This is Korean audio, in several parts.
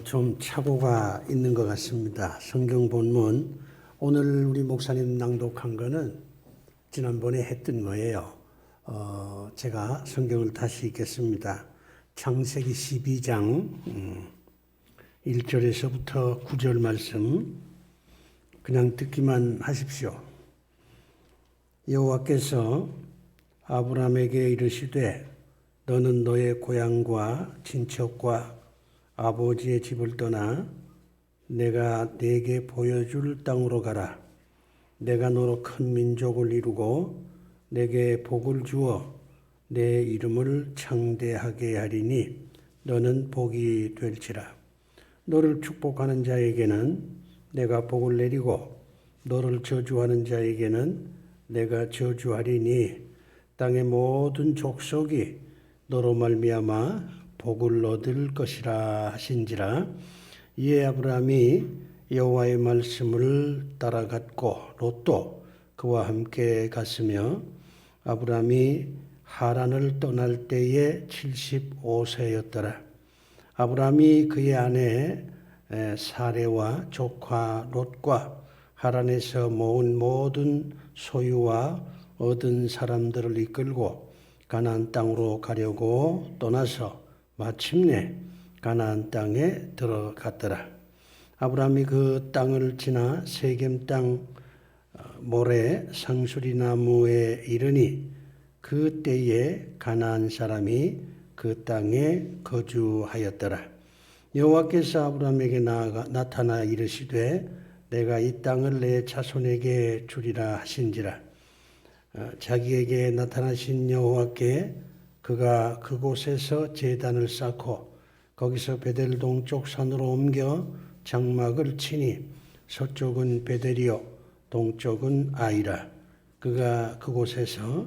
좀 착오가 있는 것 같습니다. 성경 본문 오늘 우리 목사님 낭독한 거는 지난번에 했던 거예요. 제가 성경을 다시 읽겠습니다. 창세기 12장 1절에서부터 9절 말씀 그냥 듣기만 하십시오. 여호와께서 아브라함에게 이르시되 너는 너의 고향과 친척과 아버지의 집을 떠나 내가 네게 보여줄 땅으로 가라. 내가 너로 큰 민족을 이루고 내게 복을 주어 내 이름을 창대하게 하리니 너는 복이 될지라. 너를 축복하는 자에게는 내가 복을 내리고 너를 저주하는 자에게는 내가 저주하리니 땅의 모든 족속이 너로 말미암아 복을 얻을 것이라 하신지라. 이에 아브라함이 여호와의 말씀을 따라갔고 롯도 그와 함께 갔으며 아브라함이 하란을 떠날 때에 75세였더라. 아브라함이 그의 아내 사레와 조카 롯과 하란에서 모은 모든 소유와 얻은 사람들을 이끌고 가나안 땅으로 가려고 떠나서 마침내 가나안 땅에 들어갔더라. 아브라함이 그 땅을 지나 세겜 땅 모래 상수리 나무에 이르니 그 때에 가나안 사람이 그 땅에 거주하였더라. 여호와께서 아브라함에게 나타나 이르시되 내가 이 땅을 내 자손에게 주리라 하신지라. 자기에게 나타나신 여호와께 그가 그곳에서 제단을 쌓고 거기서 베델 동쪽 산으로 옮겨 장막을 치니 서쪽은 베델이요 동쪽은 아이라. 그가 그곳에서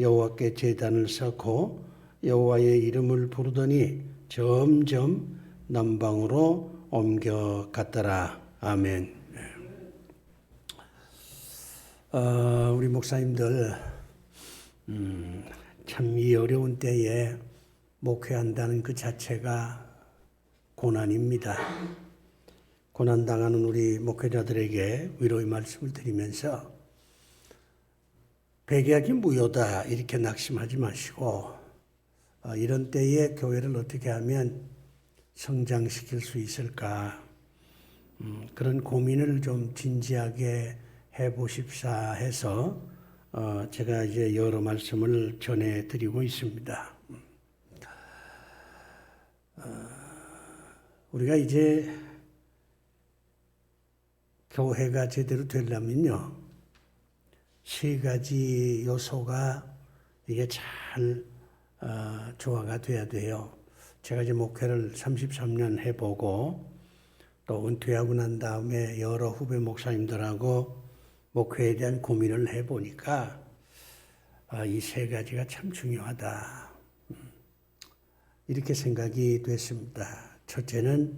여호와께 제단을 쌓고 여호와의 이름을 부르더니 점점 남방으로 옮겨갔더라. 아멘. 우리 목사님들 참 이 어려운 때에 목회한다는 그 자체가 고난입니다. 고난당하는 우리 목회자들에게 위로의 말씀을 드리면서 백약이 무효다 이렇게 낙심하지 마시고 이런 때에 교회를 어떻게 하면 성장시킬 수 있을까 그런 고민을 좀 진지하게 해보십사 해서 제가 이제 여러 말씀을 전해드리고 있습니다. 우리가 이제 교회가 제대로 되려면요, 세 가지 요소가 이게 잘 조화가 돼야 돼요. 제가 이제 목회를 33년 해보고 또 은퇴하고 난 다음에 여러 후배 목사님들하고 목회에 대한 고민을 해보니까 이 세 가지가 참 중요하다. 이렇게 생각이 됐습니다. 첫째는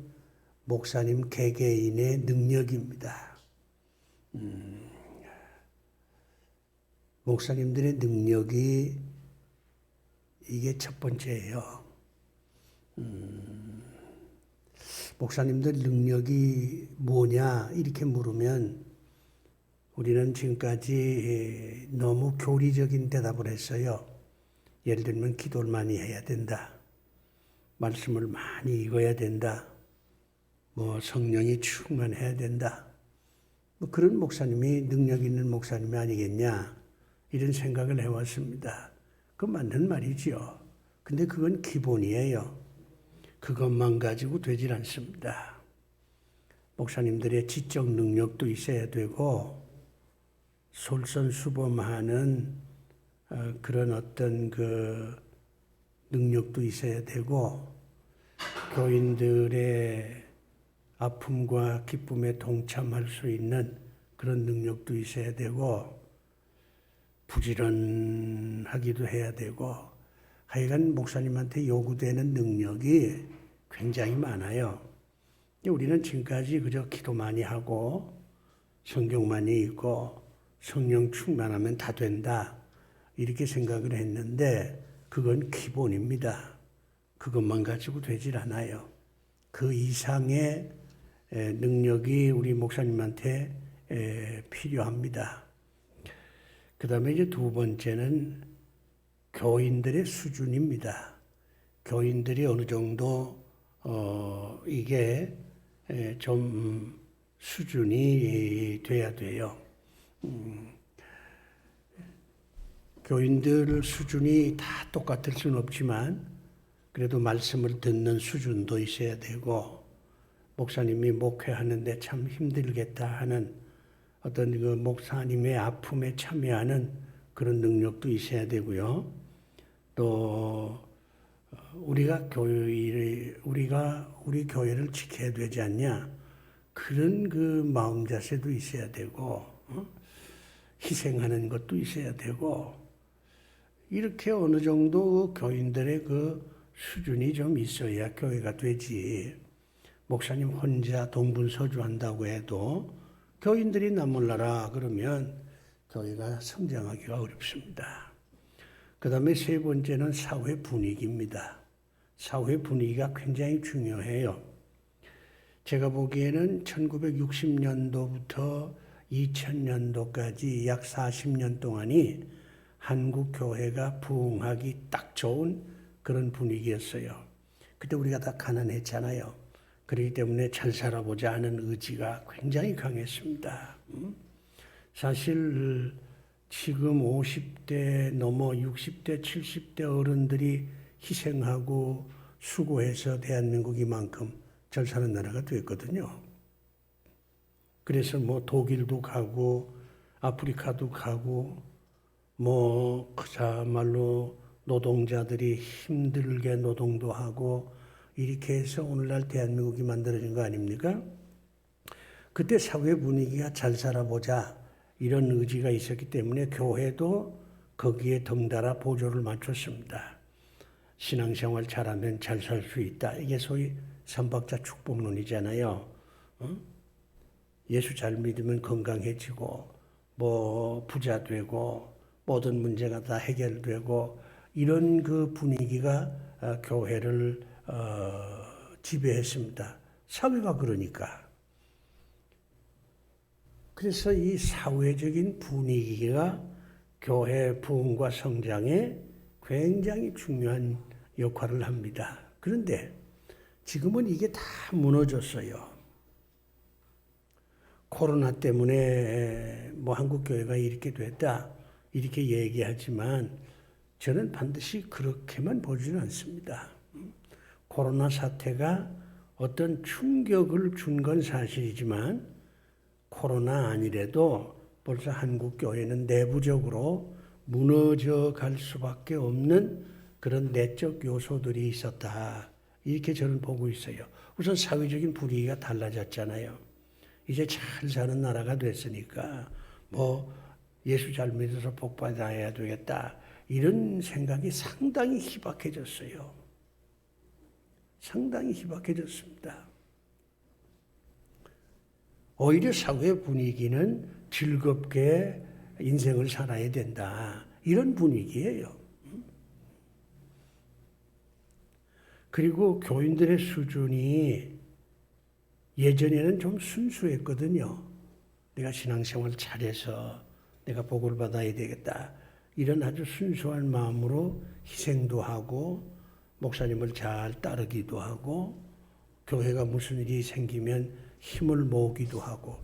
목사님 개개인의 능력입니다. 목사님들의 능력이 이게 첫 번째예요. 목사님들 능력이 뭐냐 이렇게 물으면 우리는 지금까지 너무 교리적인 대답을 했어요. 예를 들면 기도를 많이 해야 된다. 말씀을 많이 읽어야 된다. 성령이 충만해야 된다. 그런 목사님이 능력 있는 목사님이 아니겠냐. 이런 생각을 해왔습니다. 그 맞는 말이지요. 근데 그건 기본이에요. 그것만 가지고 되질 않습니다. 목사님들의 지적 능력도 있어야 되고 솔선수범하는 그런 어떤 그 능력도 있어야 되고 교인들의 아픔과 기쁨에 동참할 수 있는 그런 능력도 있어야 되고 부지런하기도 해야 되고 하여간 목사님한테 요구되는 능력이 굉장히 많아요. 우리는 지금까지 그저 기도 많이 하고 성경 많이 읽고 성령 충만하면 다 된다 이렇게 생각을 했는데 그건 기본입니다. 그것만 가지고 되질 않아요. 그 이상의 능력이 우리 목사님한테 필요합니다. 그 다음에 이제 두 번째는 교인들의 수준입니다. 교인들이 어느 정도 이게 좀 수준이 돼야 돼요. 교인들 수준이 다 똑같을 수는 없지만 그래도 말씀을 듣는 수준도 있어야 되고 목사님이 목회하는데 참 힘들겠다 하는 어떤 그 목사님의 아픔에 참여하는 그런 능력도 있어야 되고요. 또 우리가 우리 교회를 지켜야 되지 않냐 그런 그 마음 자세도 있어야 되고 희생하는 것도 있어야 되고 이렇게 어느 정도 교인들의 그 수준이 좀 있어야 교회가 되지. 목사님 혼자 동분서주한다고 해도 교인들이 나 몰라라 그러면 교회가 성장하기가 어렵습니다. 그 다음에 세 번째는 사회 분위기입니다. 사회 분위기가 굉장히 중요해요. 제가 보기에는 1960년도부터 2000년도까지 약 40년 동안이 한국 교회가 부흥하기 딱 좋은 그런 분위기였어요. 그때 우리가 다 가난했잖아요. 그렇기 때문에 잘 살아보자 하는 의지가 굉장히 강했습니다. 사실 지금 50대 넘어 60대 70대 어른들이 희생하고 수고해서 대한민국 이만큼 잘 사는 나라가 됐거든요. 그래서 뭐 독일도 가고 아프리카도 가고 뭐 그야말로 노동자들이 힘들게 노동도 하고 이렇게 해서 오늘날 대한민국이 만들어진 거 아닙니까? 그때 사회 분위기가 잘 살아보자 이런 의지가 있었기 때문에 교회도 거기에 덩달아 보조를 맞췄습니다. 신앙생활 잘하면 잘 살 수 있다. 이게 소위 삼박자 축복론이잖아요. 예수 잘 믿으면 건강해지고 뭐 부자 되고 모든 문제가 다 해결되고 이런 그 분위기가 교회를 지배했습니다. 사회가 그러니까. 그래서 이 사회적인 분위기가 교회 부흥과 성장에 굉장히 중요한 역할을 합니다. 그런데 지금은 이게 다 무너졌어요. 코로나 때문에 뭐 한국 교회가 이렇게 됐다 이렇게 얘기하지만 저는 반드시 그렇게만 보지는 않습니다. 코로나 사태가 어떤 충격을 준 건 사실이지만 코로나 아니래도 벌써 한국 교회는 내부적으로 무너져 갈 수밖에 없는 그런 내적 요소들이 있었다. 이렇게 저는 보고 있어요. 우선 사회적인 분위기가 달라졌잖아요. 이제 잘 사는 나라가 됐으니까 뭐 예수 잘 믿어서 복 받아야 되겠다. 이런 생각이 상당히 희박해졌어요. 상당히 희박해졌습니다. 오히려 사회 분위기는 즐겁게 인생을 살아야 된다. 이런 분위기예요. 그리고 교인들의 수준이 예전에는 좀 순수했거든요. 내가 신앙생활 잘해서 내가 복을 받아야 되겠다. 이런 아주 순수한 마음으로 희생도 하고 목사님을 잘 따르기도 하고 교회가 무슨 일이 생기면 힘을 모으기도 하고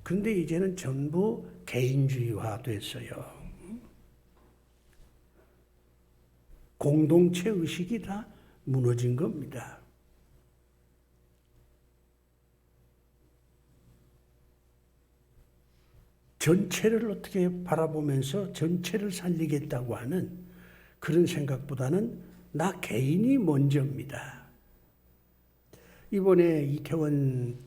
그런데 이제는 전부 개인주의화 됐어요. 공동체 의식이 다 무너진 겁니다. 전체를 어떻게 바라보면서 전체를 살리겠다고 하는 그런 생각보다는 나 개인이 먼저입니다. 이번에 이태원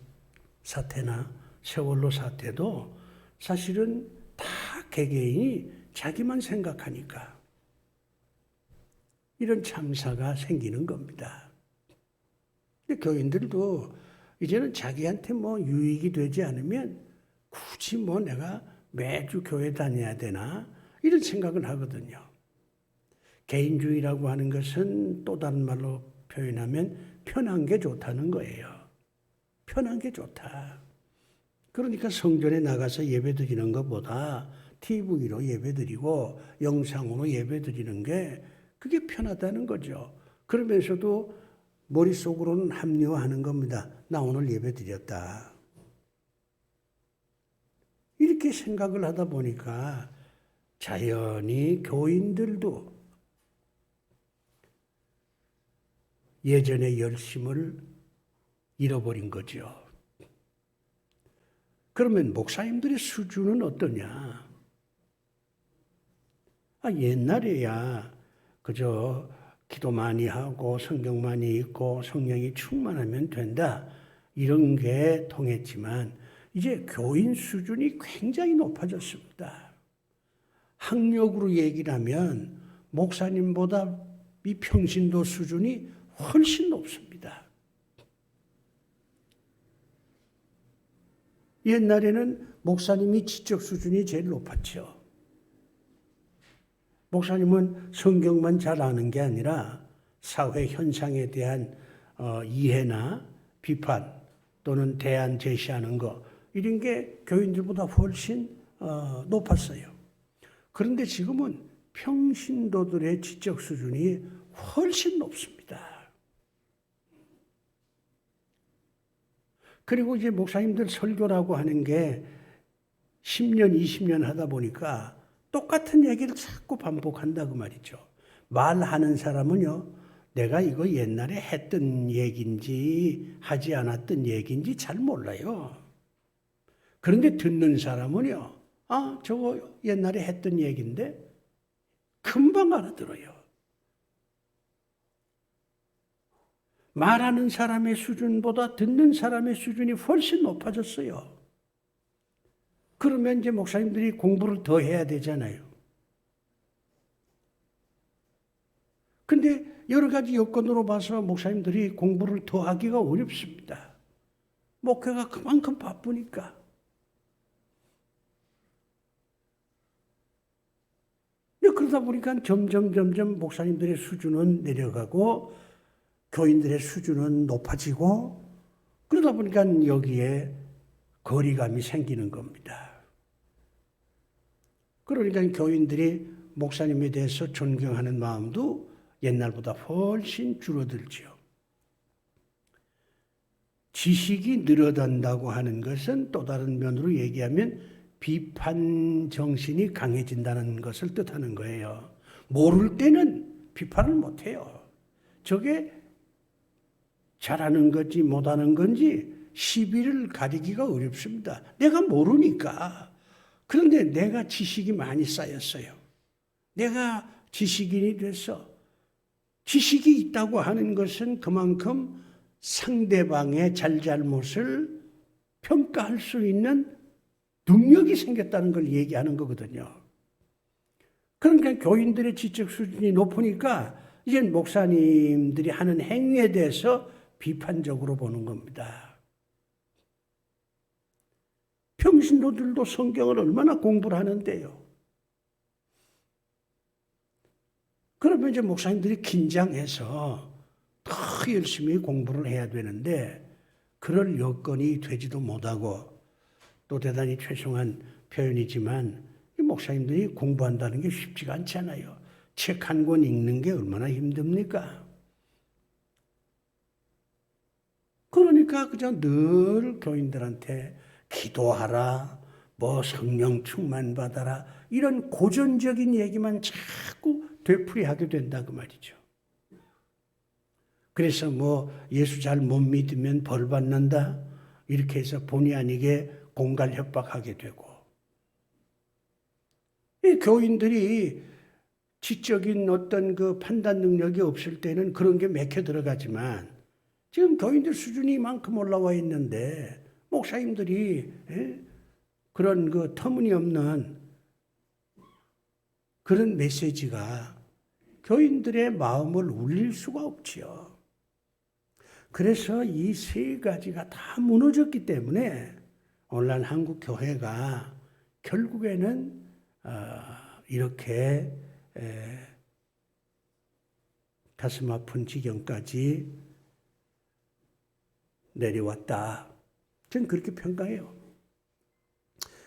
사태나 세월호 사태도 사실은 다 개개인이 자기만 생각하니까 이런 참사가 생기는 겁니다. 근데 교인들도 이제는 자기한테 뭐 유익이 되지 않으면 굳이 뭐 내가 매주 교회 다녀야 되나 이런 생각을 하거든요. 개인주의라고 하는 것은 또 다른 말로 표현하면 편한 게 좋다는 거예요. 편한 게 좋다. 그러니까 성전에 나가서 예배드리는 것보다 TV로 예배드리고 영상으로 예배드리는 게 그게 편하다는 거죠. 그러면서도 머릿속으로는 합리화하는 겁니다. 나 오늘 예배드렸다. 이렇게 생각을 하다 보니까 자연히 교인들도 예전의 열심을 잃어버린 거죠. 그러면 목사님들의 수준은 어떠냐? 옛날에야 그저 기도 많이 하고 성경 많이 읽고 성령이 충만하면 된다. 이런 게 통했지만 이제 교인 수준이 굉장히 높아졌습니다. 학력으로 얘기를 하면 목사님보다 이 평신도 수준이 훨씬 높습니다. 옛날에는 목사님이 지적 수준이 제일 높았죠. 목사님은 성경만 잘 아는 게 아니라 사회 현상에 대한 이해나 비판 또는 대안 제시하는 거 이런 게 교인들보다 훨씬 높았어요. 그런데 지금은 평신도들의 지적 수준이 훨씬 높습니다. 그리고 이제 목사님들 설교라고 하는 게 10년, 20년 하다 보니까 똑같은 얘기를 자꾸 반복한다고 말이죠. 말하는 사람은요, 내가 이거 옛날에 했던 얘기인지 하지 않았던 얘기인지 잘 몰라요. 그런데 듣는 사람은요, 저거 옛날에 했던 얘기인데 금방 알아들어요. 말하는 사람의 수준보다 듣는 사람의 수준이 훨씬 높아졌어요. 그러면 이제 목사님들이 공부를 더 해야 되잖아요. 근데 여러 가지 여건으로 봐서 목사님들이 공부를 더 하기가 어렵습니다. 목회가 그만큼 바쁘니까. 그러다 보니까 점점 목사님들의 수준은 내려가고 교인들의 수준은 높아지고 그러다 보니까 여기에 거리감이 생기는 겁니다. 그러니까 교인들이 목사님에 대해서 존경하는 마음도 옛날보다 훨씬 줄어들죠. 지식이 늘어난다고 하는 것은 또 다른 면으로 얘기하면 비판 정신이 강해진다는 것을 뜻하는 거예요. 모를 때는 비판을 못해요. 저게 잘하는 건지 못하는 건지 시비를 가리기가 어렵습니다. 내가 모르니까. 그런데 내가 지식이 많이 쌓였어요. 내가 지식인이 돼서 지식이 있다고 하는 것은 그만큼 상대방의 잘잘못을 평가할 수 있는 능력이 생겼다는 걸 얘기하는 거거든요. 그러니까 교인들의 지적 수준이 높으니까 이제 목사님들이 하는 행위에 대해서 비판적으로 보는 겁니다. 평신도들도 성경을 얼마나 공부를 하는데요. 그러면 이제 목사님들이 긴장해서 더 열심히 공부를 해야 되는데 그럴 여건이 되지도 못하고 또 대단히 죄송한 표현이지만 이 목사님들이 공부한다는 게 쉽지가 않잖아요. 책 한 권 읽는 게 얼마나 힘듭니까? 그러니까 그저 늘 교인들한테 기도하라, 뭐 성령 충만 받아라 이런 고전적인 얘기만 자꾸 되풀이하게 된다고 말이죠. 그래서 뭐 예수 잘 못 믿으면 벌 받는다 이렇게 해서 본의 아니게 공갈 협박하게 되고 이 교인들이 지적인 어떤 그 판단 능력이 없을 때는 그런 게 맥혀 들어가지만 지금 교인들 수준이 이만큼 올라와 있는데 목사님들이 그런 그 터무니없는 그런 메시지가 교인들의 마음을 울릴 수가 없지요. 그래서 이 세 가지가 다 무너졌기 때문에 오늘날 한국 교회가 결국에는 이렇게 가슴 아픈 지경까지 내려왔다. 저는 그렇게 평가해요.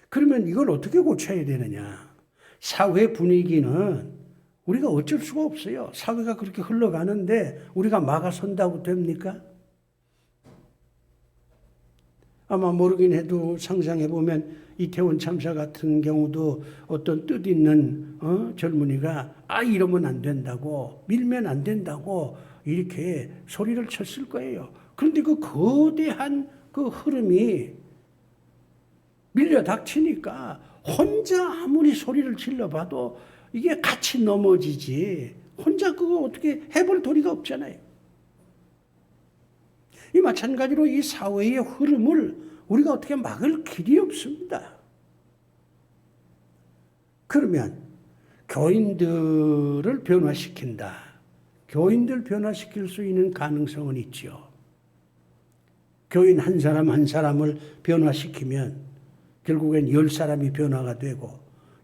그러면 이걸 어떻게 고쳐야 되느냐? 사회 분위기는 우리가 어쩔 수가 없어요. 사회가 그렇게 흘러가는데 우리가 막아선다고 됩니까? 아마 모르긴 해도 상상해보면 이태원 참사 같은 경우도 어떤 뜻있는 젊은이가 이러면 안 된다고, 밀면 안 된다고 이렇게 소리를 쳤을 거예요. 그런데 그 거대한 그 흐름이 밀려 닥치니까 혼자 아무리 소리를 질러봐도 이게 같이 넘어지지 혼자 그거 어떻게 해볼 도리가 없잖아요. 이 마찬가지로 이 사회의 흐름을 우리가 어떻게 막을 길이 없습니다. 그러면 교인들을 변화시킨다. 교인들 변화시킬 수 있는 가능성은 있죠. 교인 한 사람 한 사람을 변화시키면 결국엔 10사람이 변화가 되고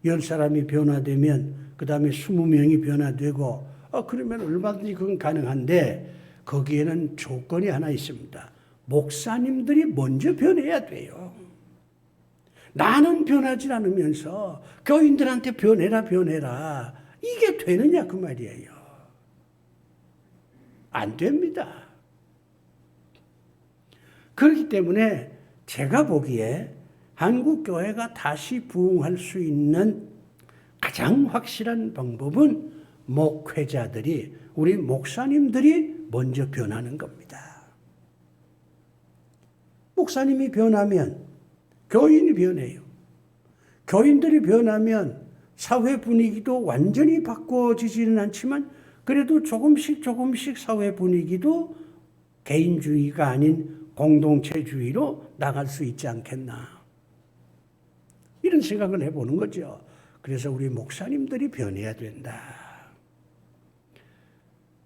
10사람이 변화되면 그 다음에 20명이 변화되고 그러면 얼마든지 그건 가능한데 거기에는 조건이 하나 있습니다. 목사님들이 먼저 변해야 돼요. 나는 변하지 않으면서 교인들한테 변해라. 이게 되느냐 그 말이에요. 안 됩니다. 그렇기 때문에 제가 보기에 한국교회가 다시 부흥할 수 있는 가장 확실한 방법은 목회자들이, 우리 목사님들이 먼저 변하는 겁니다. 목사님이 변하면 교인이 변해요. 교인들이 변하면 사회 분위기도 완전히 바꿔지지는 않지만 그래도 조금씩 사회 분위기도 개인주의가 아닌 공동체주의로 나갈 수 있지 않겠나. 이런 생각을 해보는 거죠. 그래서 우리 목사님들이 변해야 된다.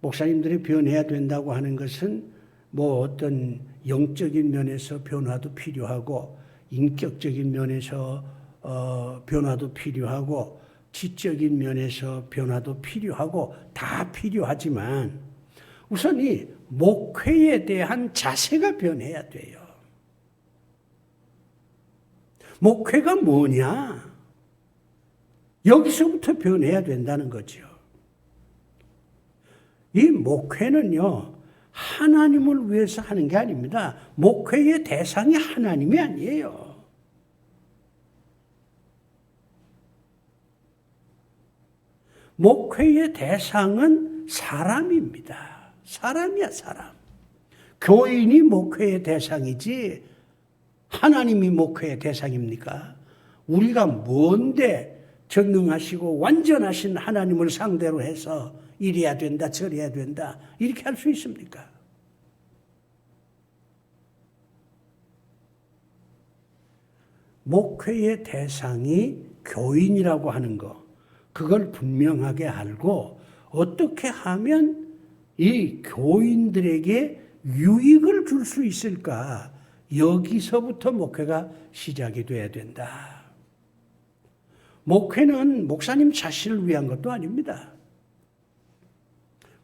목사님들이 변해야 된다고 하는 것은 뭐 어떤 영적인 면에서 변화도 필요하고 인격적인 면에서 변화도 필요하고 지적인 면에서 변화도 필요하고 다 필요하지만 우선 이 목회에 대한 자세가 변해야 돼요. 목회가 뭐냐? 여기서부터 변해야 된다는 거죠. 이 목회는요, 하나님을 위해서 하는 게 아닙니다. 목회의 대상이 하나님이 아니에요. 목회의 대상은 사람입니다. 사람이야, 사람. 교인이 목회의 대상이지 하나님이 목회의 대상입니까? 우리가 뭔데 전능하시고 완전하신 하나님을 상대로 해서 이래야 된다, 저래야 된다 이렇게 할 수 있습니까? 목회의 대상이 교인이라고 하는 거, 그걸 분명하게 알고 어떻게 하면 이 교인들에게 유익을 줄 수 있을까? 여기서부터 목회가 시작이 돼야 된다. 목회는 목사님 자신을 위한 것도 아닙니다.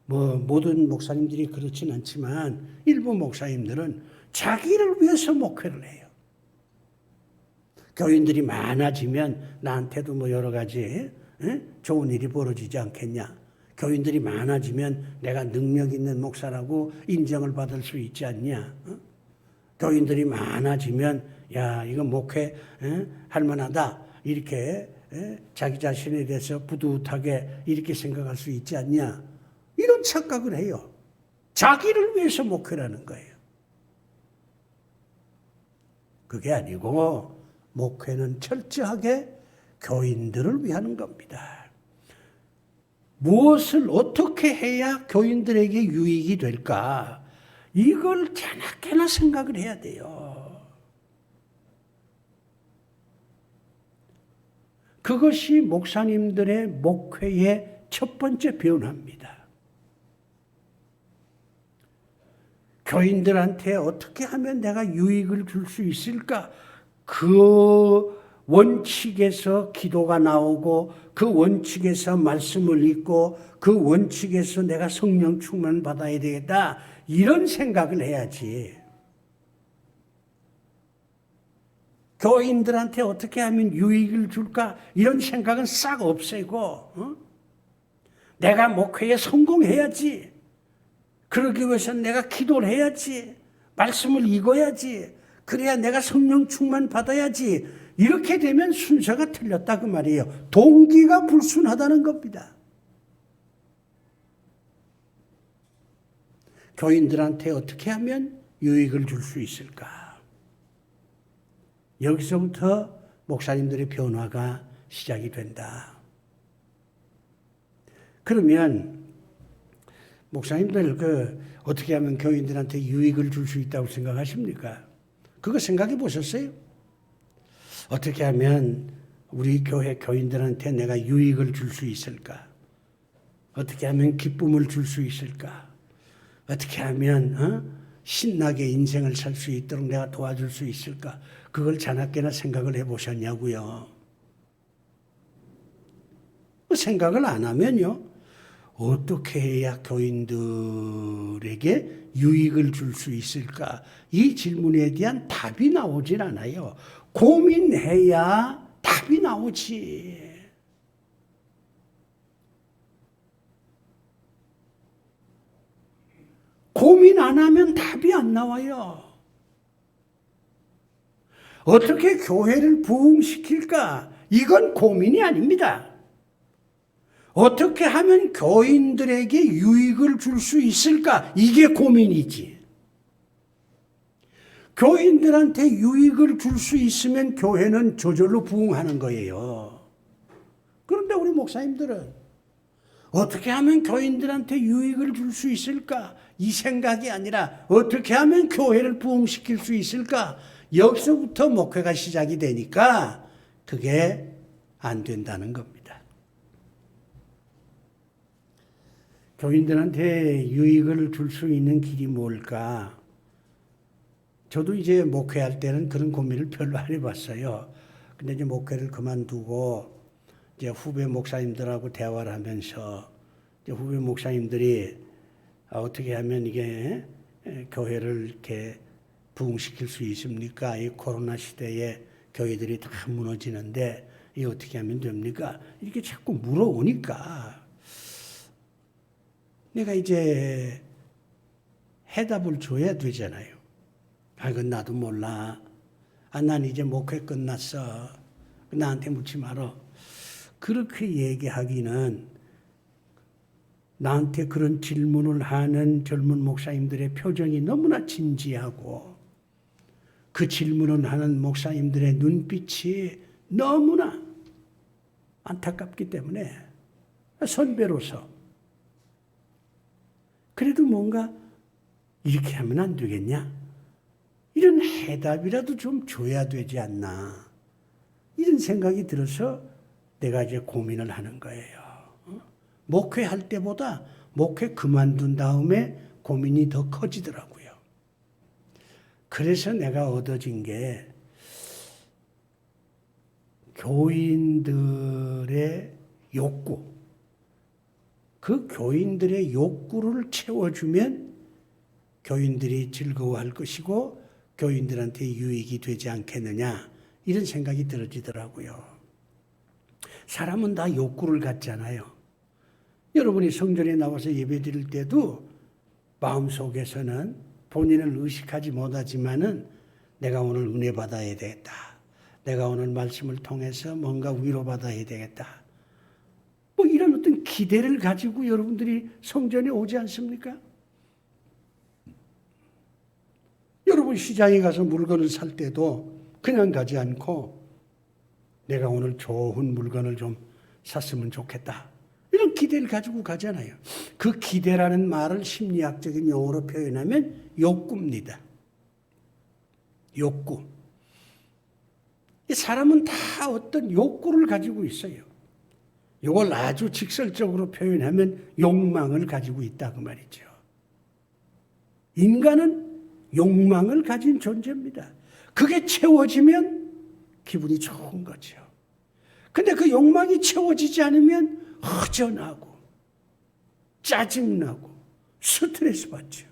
모든 목사님들이 그렇진 않지만 일부 목사님들은 자기를 위해서 목회를 해요. 교인들이 많아지면 나한테도 여러 가지 좋은 일이 벌어지지 않겠냐. 교인들이 많아지면 내가 능력 있는 목사라고 인정을 받을 수 있지 않냐. 교인들이 많아지면 야 이거 목회 할 만하다 이렇게 자기 자신에 대해서 부듯하게 이렇게 생각할 수 있지 않냐. 이런 착각을 해요. 자기를 위해서 목회라는 거예요. 그게 아니고 목회는 철저하게 교인들을 위하는 겁니다. 무엇을 어떻게 해야 교인들에게 유익이 될까? 이걸 자나깨나 생각을 해야 돼요. 그것이 목사님들의 목회의 첫 번째 변화입니다. 교인들한테 어떻게 하면 내가 유익을 줄 수 있을까? 그 원칙에서 기도가 나오고 그 원칙에서 말씀을 읽고 그 원칙에서 내가 성령 충만 받아야 되겠다. 이런 생각을 해야지. 교인들한테 어떻게 하면 유익을 줄까? 이런 생각은 싹 없애고, 내가 목회에 성공해야지. 그러기 위해서는 내가 기도를 해야지. 말씀을 읽어야지. 그래야 내가 성령 충만 받아야지. 이렇게 되면 순서가 틀렸다 그 말이에요. 동기가 불순하다는 겁니다. 교인들한테 어떻게 하면 유익을 줄 수 있을까? 여기서부터 목사님들의 변화가 시작이 된다. 그러면 목사님들 어떻게 하면 교인들한테 유익을 줄 수 있다고 생각하십니까? 그거 생각해 보셨어요? 어떻게 하면 우리 교회 교인들한테 내가 유익을 줄 수 있을까? 어떻게 하면 기쁨을 줄 수 있을까? 어떻게 하면 신나게 인생을 살 수 있도록 내가 도와줄 수 있을까? 그걸 자나깨나 생각을 해보셨냐고요. 생각을 안 하면요. 어떻게 해야 교인들에게 유익을 줄 수 있을까? 이 질문에 대한 답이 나오질 않아요. 고민해야 답이 나오지. 고민 안 하면 답이 안 나와요. 어떻게 교회를 부흥시킬까? 이건 고민이 아닙니다. 어떻게 하면 교인들에게 유익을 줄 수 있을까? 이게 고민이지. 교인들한테 유익을 줄 수 있으면 교회는 저절로 부흥하는 거예요. 그런데 우리 목사님들은 어떻게 하면 교인들한테 유익을 줄 수 있을까? 이 생각이 아니라 어떻게 하면 교회를 부흥시킬 수 있을까? 여기서부터 목회가 시작이 되니까 그게 안 된다는 겁니다. 교인들한테 유익을 줄 수 있는 길이 뭘까? 저도 이제 목회할 때는 그런 고민을 별로 안 해봤어요. 근데 이제 목회를 그만두고 이제 후배 목사님들하고 대화를 하면서 이제 후배 목사님들이 어떻게 하면 이게 교회를 이렇게 부흥시킬 수 있습니까? 이 코로나 시대에 교회들이 다 무너지는데 이 어떻게 하면 됩니까? 이렇게 자꾸 물어오니까 내가 이제 해답을 줘야 되잖아요. 그건 나도 몰라. 난 이제 목회 끝났어. 나한테 묻지 마라. 그렇게 얘기하기는 나한테 그런 질문을 하는 젊은 목사님들의 표정이 너무나 진지하고 그 질문을 하는 목사님들의 눈빛이 너무나 안타깝기 때문에 선배로서 그래도 뭔가 이렇게 하면 안 되겠냐? 이런 해답이라도 좀 줘야 되지 않나? 이런 생각이 들어서 내가 이제 고민을 하는 거예요. 목회할 때보다 목회 그만둔 다음에 고민이 더 커지더라고요. 그래서 내가 얻어진 게 교인들의 욕구, 그 교인들의 욕구를 채워주면 교인들이 즐거워할 것이고 교인들한테 유익이 되지 않겠느냐 이런 생각이 들어지더라고요. 사람은 다 욕구를 갖잖아요. 여러분이 성전에 나와서 예배 드릴 때도 마음속에서는 본인을 의식하지 못하지만은 내가 오늘 은혜 받아야 되겠다. 내가 오늘 말씀을 통해서 뭔가 위로받아야 되겠다. 뭐 이런 어떤 기대를 가지고 여러분들이 성전에 오지 않습니까? 여러분 시장에 가서 물건을 살 때도 그냥 가지 않고 내가 오늘 좋은 물건을 좀 샀으면 좋겠다. 이런 기대를 가지고 가잖아요. 그 기대라는 말을 심리학적인 용어로 표현하면 욕구입니다. 욕구. 사람은 다 어떤 욕구를 가지고 있어요. 이걸 아주 직설적으로 표현하면 욕망을 가지고 있다 그 말이죠. 인간은 욕망을 가진 존재입니다. 그게 채워지면 기분이 좋은 거죠. 근데 그 욕망이 채워지지 않으면 허전하고 짜증나고 스트레스 받죠.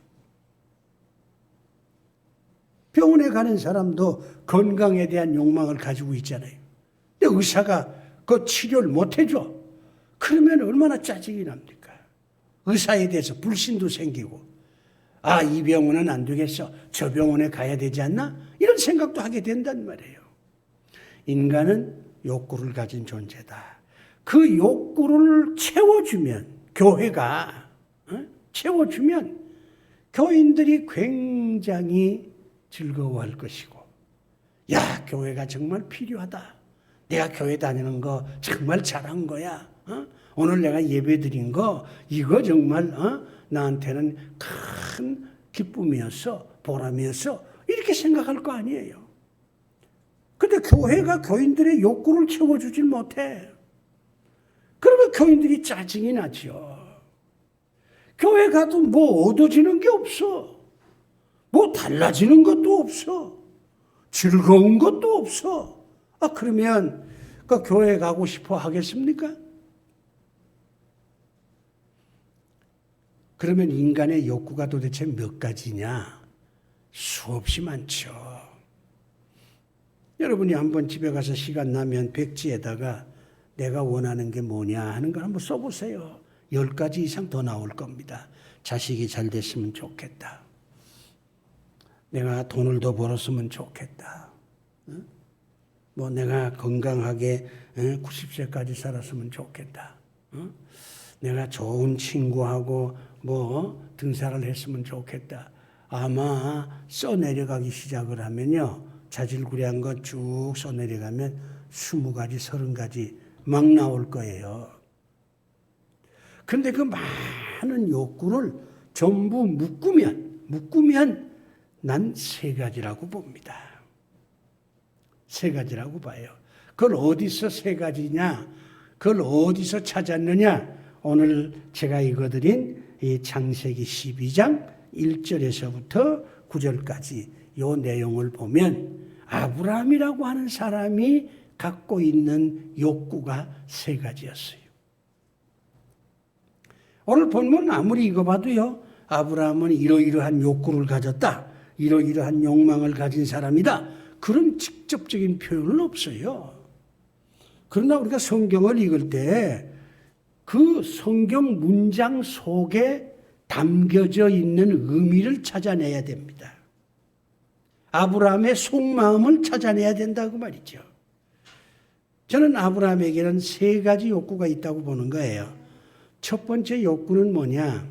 병원에 가는 사람도 건강에 대한 욕망을 가지고 있잖아요. 근데 의사가 그 치료를 못 해줘. 그러면 얼마나 짜증이 납니까? 의사에 대해서 불신도 생기고, 아, 이 병원은 안 되겠어. 저 병원에 가야 되지 않나? 이런 생각도 하게 된단 말이에요. 인간은 욕구를 가진 존재다. 그 욕구를 채워주면, 교회가 채워주면 교인들이 굉장히 즐거워할 것이고, 야, 교회가 정말 필요하다. 내가 교회 다니는 거 정말 잘한 거야. 오늘 내가 예배 드린 거 이거 정말 나한테는 큰 기쁨이었어, 보람이었어, 이렇게 생각할 거 아니에요. 근데 교회가 교인들의 욕구를 채워주질 못해. 그러면 교인들이 짜증이 나죠. 교회 가도 뭐 얻어지는 게 없어. 뭐 달라지는 것도 없어. 즐거운 것도 없어. 그러면 그 교회 가고 싶어 하겠습니까? 그러면 인간의 욕구가 도대체 몇 가지냐? 수없이 많죠. 여러분이 한번 집에 가서 시간 나면 백지에다가 내가 원하는 게 뭐냐 하는 걸 한번 써보세요. 10가지 이상 더 나올 겁니다. 자식이 잘 됐으면 좋겠다. 내가 돈을 더 벌었으면 좋겠다. 뭐 내가 건강하게 90세까지 살았으면 좋겠다. 내가 좋은 친구하고 뭐 등산을 했으면 좋겠다. 아마 써내려가기 시작을 하면요, 자질구레한 거 쭉 써내려가면 20가지, 30가지 막 나올 거예요. 그런데 그 많은 욕구를 전부 묶으면 난 3가지라고 봅니다. 3가지라고 봐요. 그걸 어디서 3가지냐? 그걸 어디서 찾았느냐? 오늘 제가 읽어드린 이 창세기 12장 1절에서부터 9절까지 이 내용을 보면 아브라함이라고 하는 사람이 갖고 있는 욕구가 3가지였어요. 오늘 본문은 아무리 읽어봐도요, 아브라함은 이러이러한 욕구를 가졌다, 이러이러한 욕망을 가진 사람이다, 그런 직접적인 표현은 없어요. 그러나 우리가 성경을 읽을 때 그 성경 문장 속에 담겨져 있는 의미를 찾아내야 됩니다. 아브라함의 속마음을 찾아내야 된다고 말이죠. 저는 아브라함에게는 3가지 욕구가 있다고 보는 거예요. 첫 번째 욕구는 뭐냐?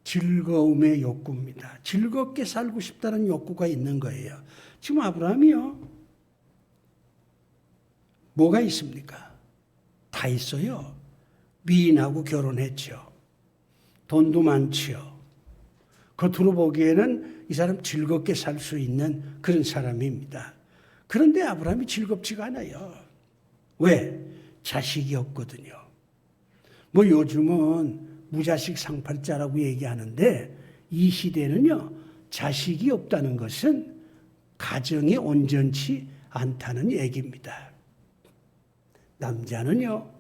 즐거움의 욕구입니다. 즐겁게 살고 싶다는 욕구가 있는 거예요. 지금 아브라함이요, 뭐가 있습니까? 다 있어요. 미인하고 결혼했죠. 돈도 많죠. 겉으로 보기에는 이 사람 즐겁게 살 수 있는 그런 사람입니다. 그런데 아브라함이 즐겁지가 않아요. 왜? 자식이 없거든요. 뭐 요즘은 무자식 상팔자라고 얘기하는데, 이 시대는요, 자식이 없다는 것은 가정이 온전치 않다는 얘기입니다. 남자는요,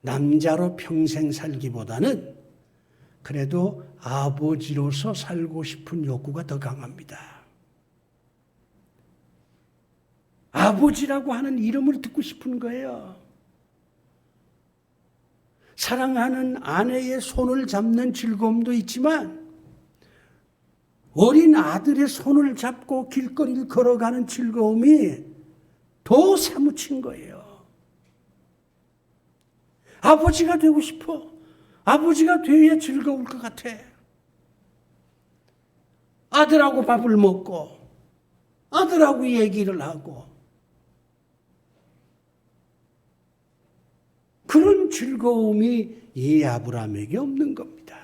남자로 평생 살기보다는 그래도 아버지로서 살고 싶은 욕구가 더 강합니다. 아버지라고 하는 이름을 듣고 싶은 거예요. 사랑하는 아내의 손을 잡는 즐거움도 있지만 어린 아들의 손을 잡고 길거리를 걸어가는 즐거움이 더 사무친 거예요. 아버지가 되고 싶어. 아버지가 돼야 즐거울 것 같아. 아들하고 밥을 먹고 아들하고 얘기를 하고 그런 즐거움이 이 아브라함에게 없는 겁니다.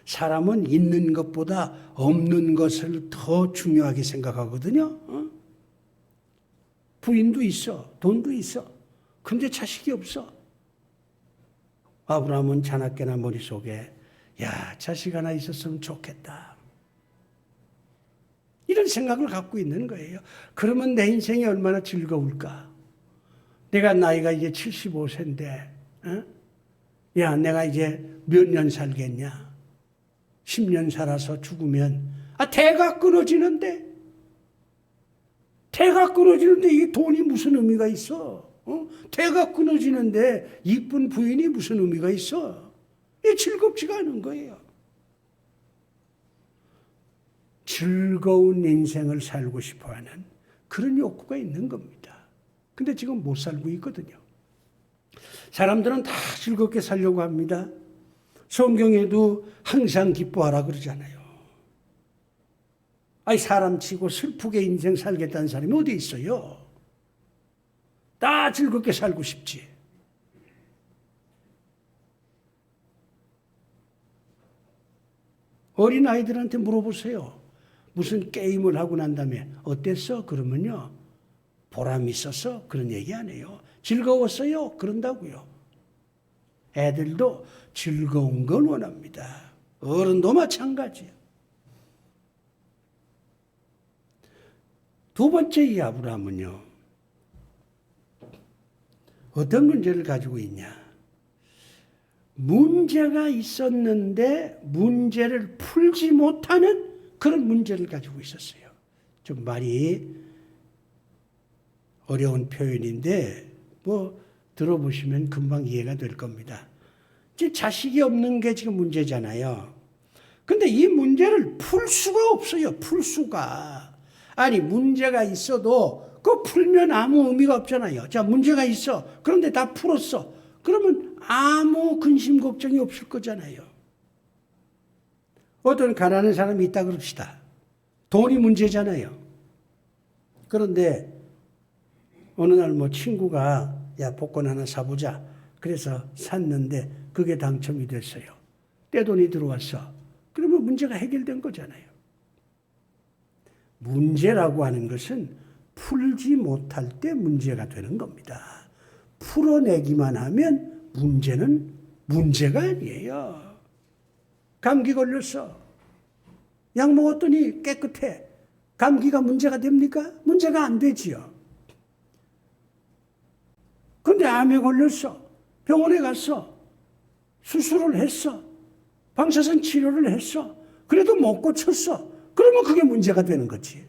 사람은 있는 것보다 없는 것을 더 중요하게 생각하거든요. 부인도 있어, 돈도 있어. 근데 자식이 없어. 아브라함은 자나깨나 머릿속에 야, 자식 하나 있었으면 좋겠다, 이런 생각을 갖고 있는 거예요. 그러면 내 인생이 얼마나 즐거울까? 내가 나이가 이제 75세인데 야, 내가 이제 몇 년 살겠냐? 10년 살아서 죽으면 대가 끊어지는데 이 돈이 무슨 의미가 있어? 대가 끊어지는데 이쁜 부인이 무슨 의미가 있어? 이게 즐겁지가 않은 거예요. 즐거운 인생을 살고 싶어하는 그런 욕구가 있는 겁니다. 근데 지금 못 살고 있거든요. 사람들은 다 즐겁게 살려고 합니다. 성경에도 항상 기뻐하라 그러잖아요. 사람 치고 슬프게 인생 살겠다는 사람이 어디 있어요? 다 즐겁게 살고 싶지. 어린아이들한테 물어보세요. 무슨 게임을 하고 난 다음에 어땠어? 그러면요. 보람 있었어? 그런 얘기 안 해요. 즐거웠어요? 그런다고요. 애들도 즐거운 걸 원합니다. 어른도 마찬가지예요. 두 번째 이 아브라함은요. 어떤 문제를 가지고 있냐. 문제가 있었는데 문제를 풀지 못하는 그런 문제를 가지고 있었어요. 좀 말이 어려운 표현인데 들어보시면 금방 이해가 될 겁니다. 이제 자식이 없는 게 지금 문제잖아요. 근데 이 문제를 풀 수가 없어요. 풀 수가. 문제가 있어도 그거 풀면 아무 의미가 없잖아요. 자, 문제가 있어. 그런데 다 풀었어. 그러면 아무 근심 걱정이 없을 거잖아요. 어떤 가난한 사람이 있다 그럽시다. 돈이 문제잖아요. 그런데 어느 날 친구가 복권 하나 사보자. 그래서 샀는데 그게 당첨이 됐어요. 떼돈이 들어왔어. 그러면 문제가 해결된 거잖아요. 문제라고 하는 것은 풀지 못할 때 문제가 되는 겁니다. 풀어내기만 하면 문제는 문제가 아니에요. 감기 걸렸어. 약 먹었더니 깨끗해. 감기가 문제가 됩니까? 문제가 안 되지요. 근데 암에 걸렸어. 병원에 갔어. 수술을 했어. 방사선 치료를 했어. 그래도 못 고쳤어. 그러면 그게 문제가 되는 거지.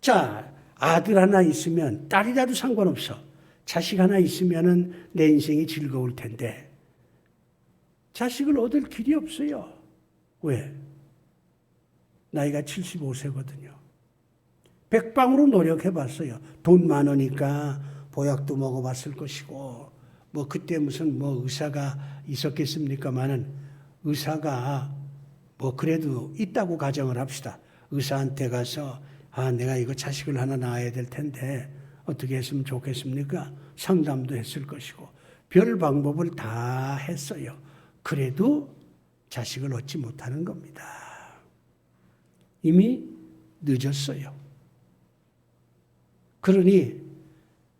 자, 아들 하나 있으면 딸이라도 상관없어. 자식 하나 있으면은 내 인생이 즐거울 텐데 자식을 얻을 길이 없어요. 왜? 나이가 75세거든요. 백방으로 노력해봤어요. 돈 많으니까 보약도 먹어봤을 것이고 그때 무슨 의사가 있었겠습니까마는 의사가 그래도 있다고 가정을 합시다. 의사한테 가서 내가 이거 자식을 하나 낳아야 될 텐데 어떻게 했으면 좋겠습니까? 상담도 했을 것이고 별 방법을 다 했어요. 그래도 자식을 얻지 못하는 겁니다. 이미 늦었어요. 그러니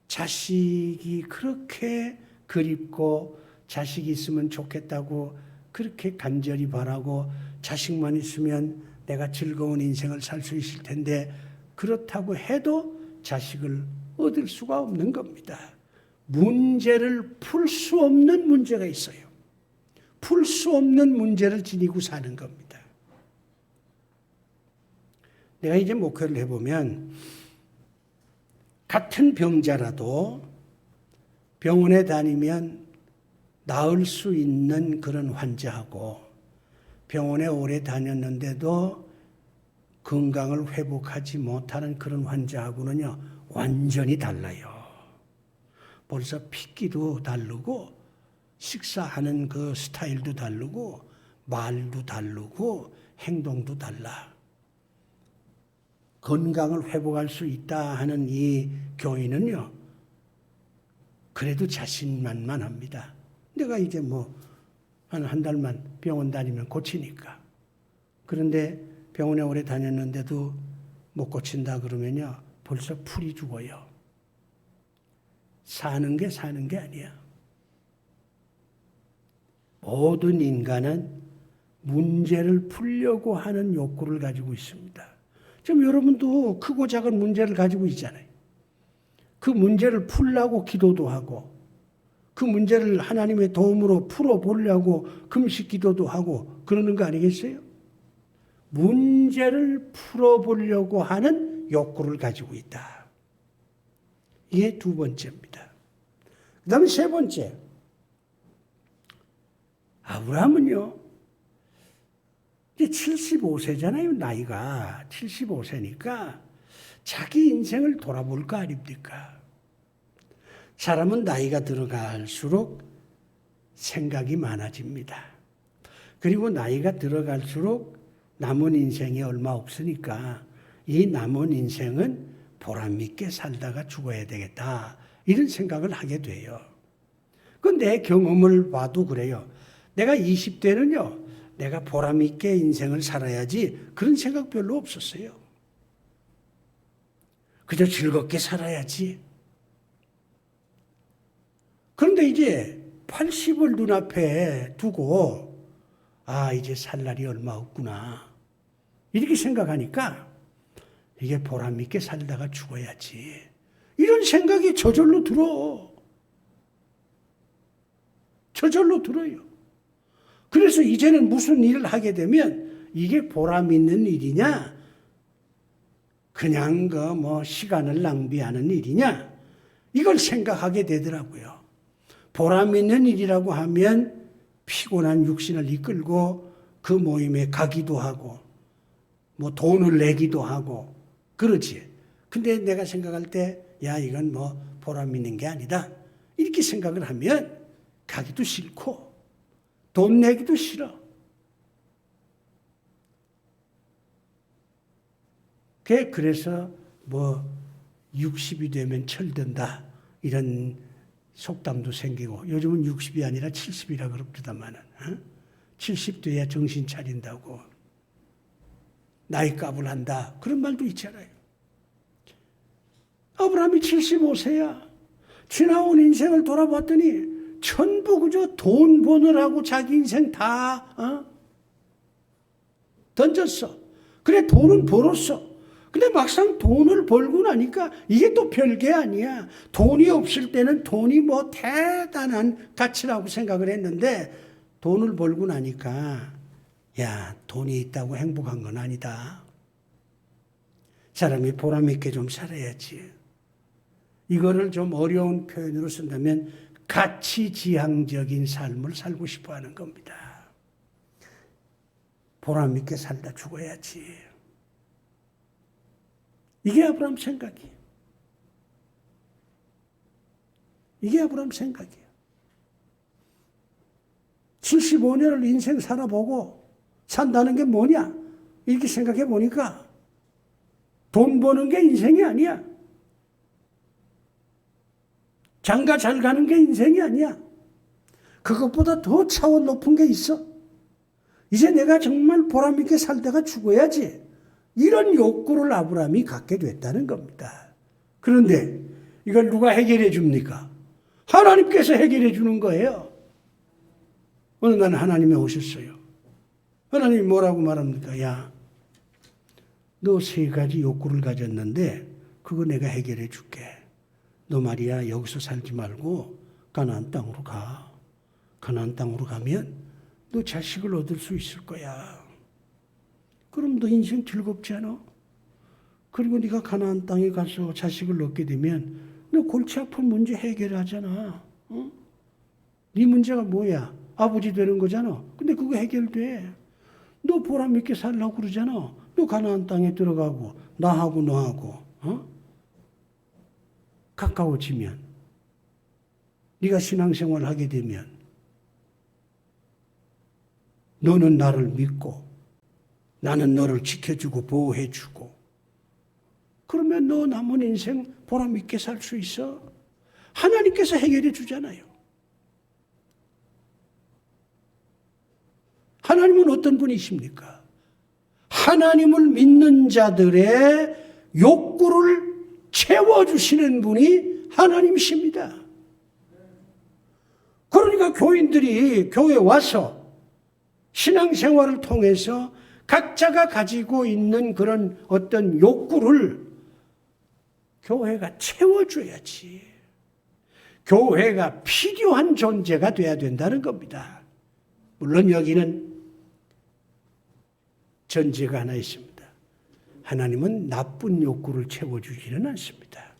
자식이 그렇게 그립고 자식이 있으면 좋겠다고 그렇게 간절히 바라고 자식만 있으면 내가 즐거운 인생을 살 수 있을 텐데 그렇다고 해도 자식을 얻을 수가 없는 겁니다. 문제를 풀 수 없는 문제가 있어요. 풀 수 없는 문제를 지니고 사는 겁니다. 내가 이제 목회를 해보면 같은 병자라도 병원에 다니면 나을 수 있는 그런 환자하고 병원에 오래 다녔는데도 건강을 회복하지 못하는 그런 환자하고는요, 완전히 달라요. 벌써 핏기도 다르고, 식사하는 그 스타일도 다르고, 말도 다르고, 행동도 달라. 건강을 회복할 수 있다 하는 이 교인은요, 그래도 자신만만합니다. 내가 이제 한 달만 병원 다니면 고치니까. 그런데 병원에 오래 다녔는데도 못 고친다 그러면요, 벌써 풀이 죽어요. 사는 게 아니야. 모든 인간은 문제를 풀려고 하는 욕구를 가지고 있습니다. 지금 여러분도 크고 작은 문제를 가지고 있잖아요. 그 문제를 풀려고 기도도 하고, 그 문제를 하나님의 도움으로 풀어보려고 금식 기도도 하고 그러는 거 아니겠어요? 문제를 풀어보려고 하는 욕구를 가지고 있다. 이게 두 번째입니다. 그 다음에 세 번째. 아브라함은요, 이제 75세잖아요, 나이가. 75세니까 자기 인생을 돌아볼 거 아닙니까? 사람은 나이가 들어갈수록 생각이 많아집니다. 그리고 나이가 들어갈수록 남은 인생이 얼마 없으니까 이 남은 인생은 보람있게 살다가 죽어야 되겠다. 이런 생각을 하게 돼요. 그 내 경험을 봐도 그래요. 내가 20대는요. 내가 보람있게 인생을 살아야지 그런 생각 별로 없었어요. 그저 즐겁게 살아야지. 그런데 이제 80을 눈앞에 두고 이제 살 날이 얼마 없구나. 이렇게 생각하니까 이게 보람있게 살다가 죽어야지. 이런 생각이 저절로 들어. 저절로 들어요. 그래서 이제는 무슨 일을 하게 되면 이게 보람 있는 일이냐? 그냥 시간을 낭비하는 일이냐? 이걸 생각하게 되더라고요. 보람 있는 일이라고 하면 피곤한 육신을 이끌고 그 모임에 가기도 하고 돈을 내기도 하고 그러지. 근데 내가 생각할 때 이건 보람 있는 게 아니다. 이렇게 생각을 하면 가기도 싫고 돈 내기도 싫어. 그래서 60이 되면 철든다. 이런 속담도 생기고 요즘은 60이 아니라 70이라 그럽니다만은 70 돼야 정신 차린다고 나이 값을 한다. 그런 말도 있잖아요. 아브라함이 75세야. 지나온 인생을 돌아봤더니 전부 그저 돈 버느라고 자기 인생 다 던졌어. 그래 돈은 벌었어. 근데 막상 돈을 벌고 나니까 이게 또 별게 아니야. 돈이 없을 때는 돈이 대단한 가치라고 생각을 했는데 돈을 벌고 나니까 돈이 있다고 행복한 건 아니다. 사람이 보람 있게 좀 살아야지. 이거를 좀 어려운 표현으로 쓴다면 가치지향적인 삶을 살고 싶어 하는 겁니다. 보람 있게 살다 죽어야지. 이게 아브라함 생각이에요. 이게 아브라함 생각이에요. 75년을 인생 살아보고 산다는 게 뭐냐? 이렇게 생각해 보니까 돈 버는 게 인생이 아니야. 장가 잘 가는 게 인생이 아니야. 그것보다 더 차원 높은 게 있어. 이제 내가 정말 보람있게 살다가 죽어야지. 이런 욕구를 아브라함이 갖게 됐다는 겁니다. 그런데 이걸 누가 해결해 줍니까? 하나님께서 해결해 주는 거예요. 어느 날 하나님이 오셨어요. 하나님이 뭐라고 말합니까? 너 3가지 욕구를 가졌는데 그거 내가 해결해 줄게. 너 말이야 여기서 살지 말고 가나안 땅으로 가. 가나안 땅으로 가면 너 자식을 얻을 수 있을 거야. 그럼 너 인생 즐겁지 않아? 그리고 네가 가나안 땅에 가서 자식을 얻게 되면 너 골치 아픈 문제 해결하잖아. 네 문제가 뭐야? 아버지 되는 거잖아. 근데 그거 해결돼. 너 보람 있게 살라고 그러잖아. 너 가나안 땅에 들어가고 나하고 너하고 가까워지면 네가 신앙생활을 하게 되면 너는 나를 믿고 나는 너를 지켜주고 보호해주고 그러면 너 남은 인생 보람 있게 살 수 있어. 하나님께서 해결해 주잖아요. 하나님은 어떤 분이십니까? 하나님을 믿는 자들의 욕구를 채워주시는 분이 하나님이십니다. 그러니까 교인들이 교회에 와서 신앙생활을 통해서 각자가 가지고 있는 그런 어떤 욕구를 교회가 채워줘야지. 교회가 필요한 존재가 돼야 된다는 겁니다. 물론 여기는 전제가 하나 있습니다. 하나님은 나쁜 욕구를 채워주지는 않습니다.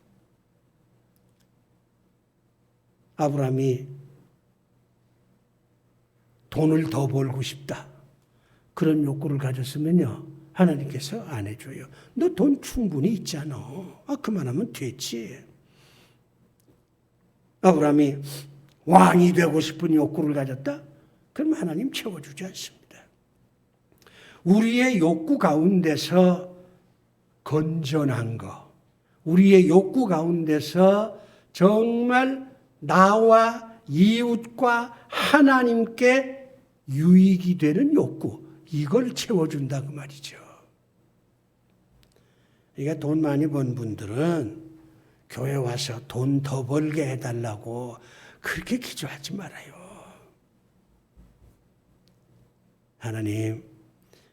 아브라함이 돈을 더 벌고 싶다. 그런 욕구를 가졌으면요. 하나님께서 안 해줘요. 너 돈 충분히 있잖아. 그만하면 됐지. 아브라함이 왕이 되고 싶은 욕구를 가졌다? 그럼 하나님 채워주지 않습니다. 우리의 욕구 가운데서 건전한 거, 우리의 욕구 가운데서 정말 나와 이웃과 하나님께 유익이 되는 욕구, 이걸 채워준다 그 말이죠. 그러니까 돈 많이 번 분들은 교회 와서 돈 더 벌게 해달라고 그렇게 기도하지 말아요.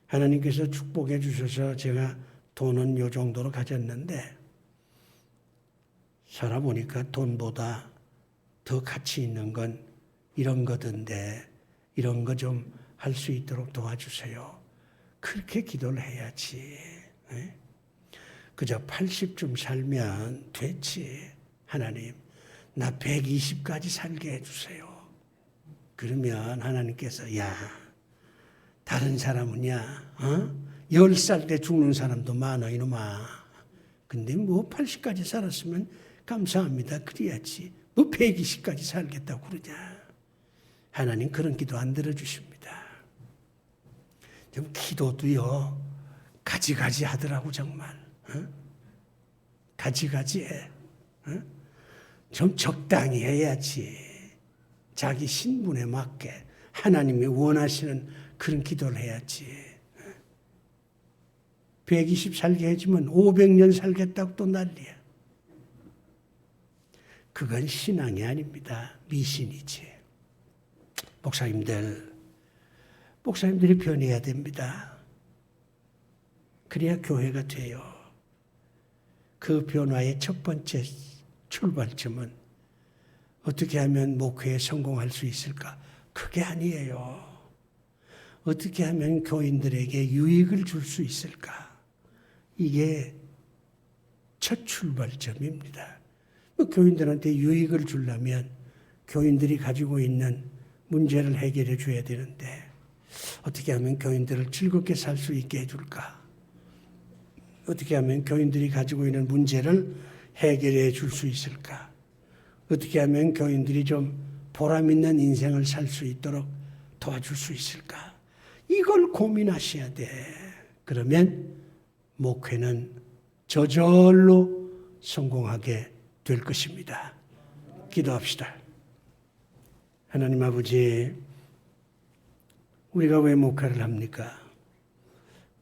하나님께서 축복해 주셔서 제가 돈은 요 정도로 가졌는데 살아보니까 돈보다 더 가치 있는 건 이런 거던데 이런 거 좀 할 수 있도록 도와주세요. 그렇게 기도를 해야지. 그저 80쯤 살면 됐지. 하나님, 나 120까지 살게 해주세요. 그러면 하나님께서 야, 다른 사람은야 10살 때 죽는 사람도 많아 이놈아. 근데 뭐 80까지 살았으면 감사합니다. 그래야지. 뭐 120까지 살겠다고 그러냐. 하나님 그런 기도 안 들어주십니다. 좀 기도도요. 가지가지 하더라고 정말. 가지가지 해. 좀 적당히 해야지. 자기 신분에 맞게 하나님이 원하시는 그런 기도를 해야지. 120 살게 해주면 500년 살겠다고 또 난리야. 그건 신앙이 아닙니다. 미신이지. 목사님들이 변해야 됩니다. 그래야 교회가 돼요. 그 변화의 첫 번째 출발점은 어떻게 하면 목회에 성공할 수 있을까? 그게 아니에요. 어떻게 하면 교인들에게 유익을 줄 수 있을까? 이게 첫 출발점입니다. 교인들한테 유익을 주려면 교인들이 가지고 있는 문제를 해결해 줘야 되는데 어떻게 하면 교인들을 즐겁게 살 수 있게 해줄까? 어떻게 하면 교인들이 가지고 있는 문제를 해결해 줄 수 있을까? 어떻게 하면 교인들이 좀 보람 있는 인생을 살 수 있도록 도와줄 수 있을까? 이걸 고민하셔야 돼. 그러면 목회는 저절로 성공하게 될 것입니다. 기도합시다. 하나님 아버지, 우리가 왜 목회를 합니까?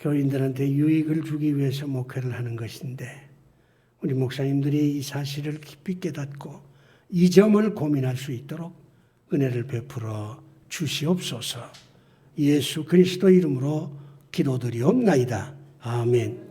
교인들한테 유익을 주기 위해서 목회를 하는 것인데 우리 목사님들이 이 사실을 깊이 깨닫고 이 점을 고민할 수 있도록 은혜를 베풀어 주시옵소서. 예수 그리스도 이름으로 기도드리옵나이다. 아멘.